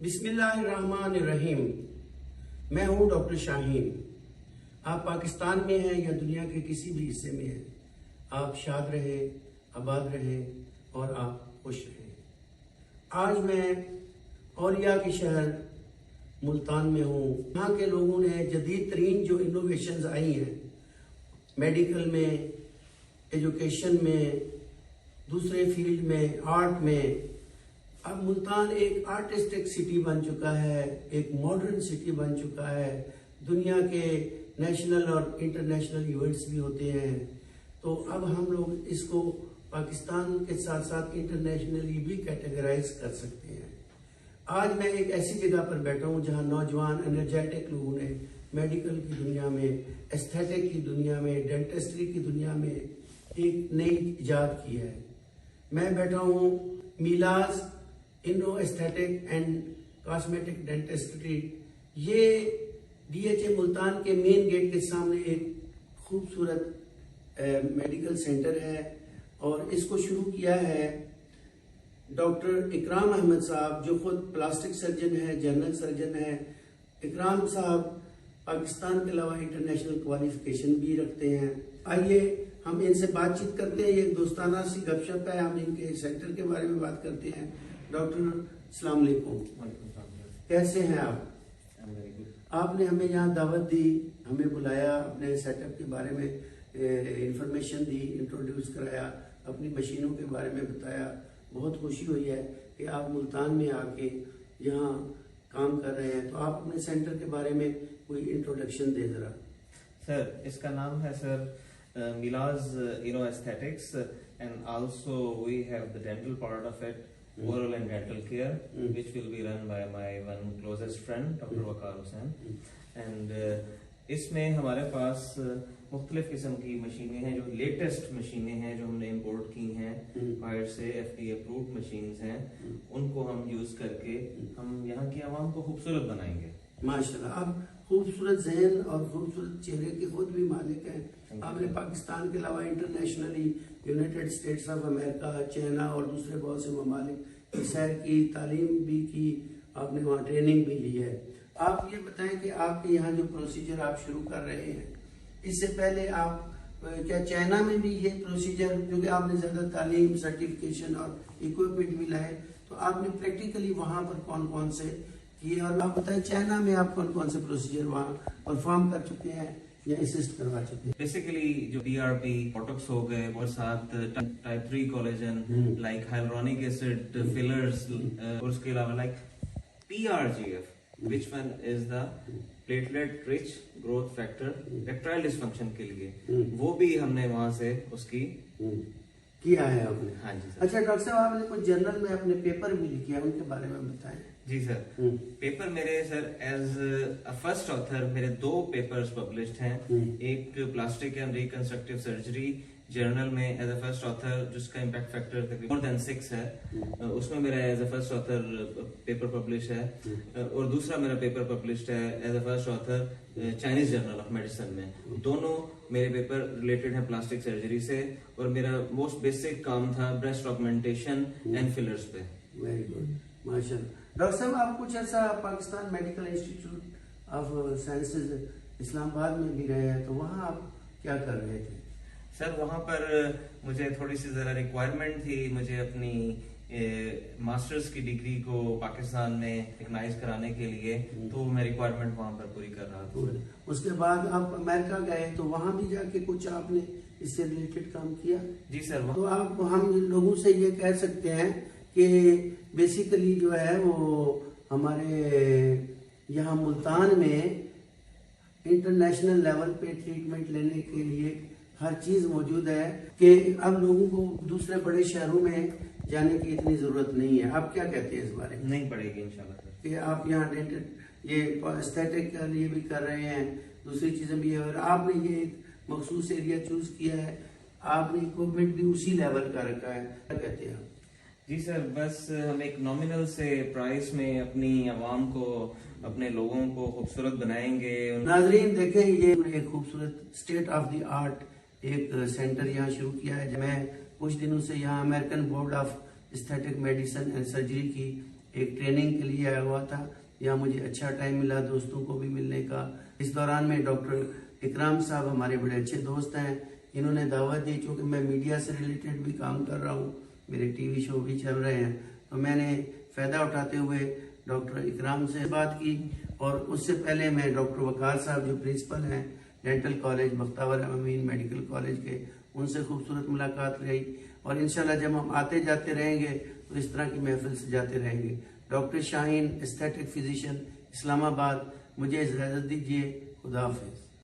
बिस्मिल्लाहिर्रहमानिर्रहीम। मैं हूं डॉक्टर शाहीन। आप पाकिस्तान में हैं या दुनिया के किसी भी हिस्से में हैं, आप शाद रहे, आबाद रहे और आप खुश रहे। आज मैं औलिया के शहर मुल्तान में हूँ। यहाँ के लोगों ने जदीद तरीन जो इनोवेशंस आई हैं मेडिकल में, एजुकेशन में, दूसरे फील्ड में, आर्ट में, अब मुल्तान एक आर्टिस्टिक सिटी बन चुका है, एक मॉडर्न सिटी बन चुका है। दुनिया के नेशनल और इंटरनेशनल इवेंट्स भी होते हैं। तो अब हम लोग इसको पाकिस्तान के साथ साथ इंटरनेशनली भी कैटेगराइज कर सकते हैं। आज मैं एक ऐसी जगह पर बैठा हूँ जहाँ नौजवान एनर्जेटिक लोगों ने मेडिकल की दुनिया में, एस्थेटिक की दुनिया में, डेंटिस्ट्री की दुनिया में एक नई इजाद की है। मैं बैठा हूँ मिलाज इनो एस्थेटिक एंड कॉस्मेटिक डेंटिस्ट्री। ये DHA मुल्तान के मेन गेट के सामने एक खूबसूरत मेडिकल सेंटर है और इसको शुरू किया है डॉक्टर इकराम अहमद साहब, जो खुद प्लास्टिक सर्जन है, जनरल सर्जन है। इकराम साहब पाकिस्तान के अलावा इंटरनेशनल क्वालिफिकेशन भी रखते हैं। आइए हम इनसे बातचीत करते हैं। ये दोस्ताना सी गपशप है, हम इनके सेंटर के बारे में बात करते हैं। डॉक्टर अस्सलाम वालेकुम, कैसे हैं आप? आपने हमें यहाँ दावत दी, हमें बुलाया, अपने सेटअप के बारे में इंफॉर्मेशन दी, इंट्रोड्यूस कराया, अपनी मशीनों के बारे में बताया। बहुत खुशी हुई है कि आप मुल्तान में आके यहाँ काम कर रहे हैं। तो आप अपने सेंटर के बारे में कोई इंट्रोडक्शन दे जरा। सर, इसका नाम है सर मिलाज इनो aesthetics and also we have the dental part of it, oral and dental care, which will be run by my one closest friend Dr. Waqar Hussain. and इसमें हमारे पास मुख्तलिफ किस्म की मशीनें हैं, जो लेटेस्ट मशीनें हैं जो हमने इंपोर्ट की हैं बाहर से, FDA अप्रूव्ड मशीन्स हैं। उनको हम यूज करके हम यहाँ की आवाम को खूबसूरत बनाएंगे। माशाल्लाह, आप खूबसूरत जहन और खूबसूरत चेहरे के खुद भी मालिक हैं। आपने पाकिस्तान के अलावा internationally United states of America, China और दूसरे बहुत से ममालिक की सैर की, तालीम भी की, आपने वहाँ ट्रेनिंग भी ली है। आप ये बताएं कि आपके यहाँ जो प्रोसीजर आप शुरू कर रहे हैं, इससे पहले आप क्या चाइना में भी ये प्रोसीजर, क्योंकि आपने ज़्यादा तालीम, सर्टिफिकेशन और इक्विपमेंट भी लाए, तो आपने प्रैक्टिकली वहाँ पर कौन कौन से किए? और आप बताएं चाइना में आप कौन कौन से प्रोसीजर वहाँ परफॉर्म कर चुके हैं या असिस्ट करवा चुके हैं? बेसिकली जो DRP, बोटॉक्स हो गए और साथ type 3 collagen like hyaluronic acid fillers, और उसके अलावा like PRGF, which one is the platelet rich growth factor erectile dysfunction के लिए, वो भी हमने वहाँ से उसकी किया है आपने। हाँ जी सर। अच्छा डॉक्टर साहब, आपने कुछ जर्नल में अपने पेपर भी लिखे हैं, उनके बारे में बताएं। जी सर, पेपर मेरे sir as a first author मेरे 2 पेपर्स पब्लिश्ड हैं। एक plastic and reconstructive surgery journal में एज अ फर्स्ट ऑथर, जिसका इम्पैक्ट फैक्टर तकरीबन मोर देन 6 है, उसमें मेरा as a first author paper publish है। और दूसरा मेरा पेपर पब्लिश्ड है as a first author Chinese journal of medicine में। दोनों मेरे पेपर रिलेटेड है प्लास्टिक सर्जरी से, और मेरा मोस्ट बेसिक काम था ब्रेस्ट ऑगमेंटेशन एंड फिलर्स पे। वेरी गुड, माशाल्लाह। डॉक्टर साहब, आप कुछ ऐसा Pakistan medical institute of sciences Islamabad में भी रहे हैं, तो वहाँ आप क्या कर रहे थे? सर, वहाँ पर मुझे थोड़ी सी ज़रा रिक्वायरमेंट थी, मुझे अपनी मास्टर्स की डिग्री को पाकिस्तान में रिकग्नाइज कराने के लिए, तो मैं रिक्वायरमेंट वहाँ पर पूरी कर रहा था। उसके बाद आप अमेरिका गए, तो वहाँ भी जाके कुछ आपने इससे रिलेटेड काम किया? जी सर। तो आप, हम लोगों से ये कह सकते हैं कि बेसिकली जो है वो हमारे यहाँ मुल्तान में इंटरनेशनल लेवल पे ट्रीटमेंट लेने के लिए हर चीज मौजूद है कि अब लोगों को दूसरे बड़े शहरों में जाने की इतनी जरूरत नहीं है। आप क्या कहते हैं इस बारे में? नहीं पड़ेगी इंशाल्लाह सर। कि आप यहाँ ये एस्थेटिक के लिए भी कर रहे हैं, दूसरी चीजें भी है, और आपने ये एक मखसूस एरिया चूज किया है, आपने इक्विपमेंट भी उसी लेवल का रखा है। क्या कहते हैं आप? जी सर, बस हम एक नॉमिनल से प्राइस में अपनी आवाम को, अपने लोगों को खूबसूरत बनाएंगे। नाजरीन देखें, ये एक खूबसूरत स्टेट ऑफ द आर्ट एक सेंटर यहाँ शुरू किया है। मैं कुछ दिनों से यहाँ American board of aesthetic medicine and surgery की एक ट्रेनिंग के लिए आया हुआ था। यहाँ मुझे अच्छा टाइम मिला दोस्तों को भी मिलने का। इस दौरान में डॉक्टर इकराम साहब हमारे बड़े अच्छे दोस्त हैं, इन्होंने दावत दी। चूँकि मैं मीडिया से रिलेटेड भी काम कर रहा हूँ, मेरे टीवी शो भी चल रहे हैं, तो मैंने फ़ायदा उठाते हुए डॉक्टर इकराम से बात की। और उससे पहले मैं डॉक्टर वकार साहब जो प्रिंसिपल हैं डेंटल कॉलेज बख्तावर अमीन मेडिकल कॉलेज के, उनसे खूबसूरत मुलाकात रही। और इंशाल्लाह जब हम आते जाते रहेंगे तो इस तरह की महफिल से जाते रहेंगे। Doctor Shaheen aesthetic physician, Islamabad. मुझे इजाज़त दीजिए। खुदा हाफिज़।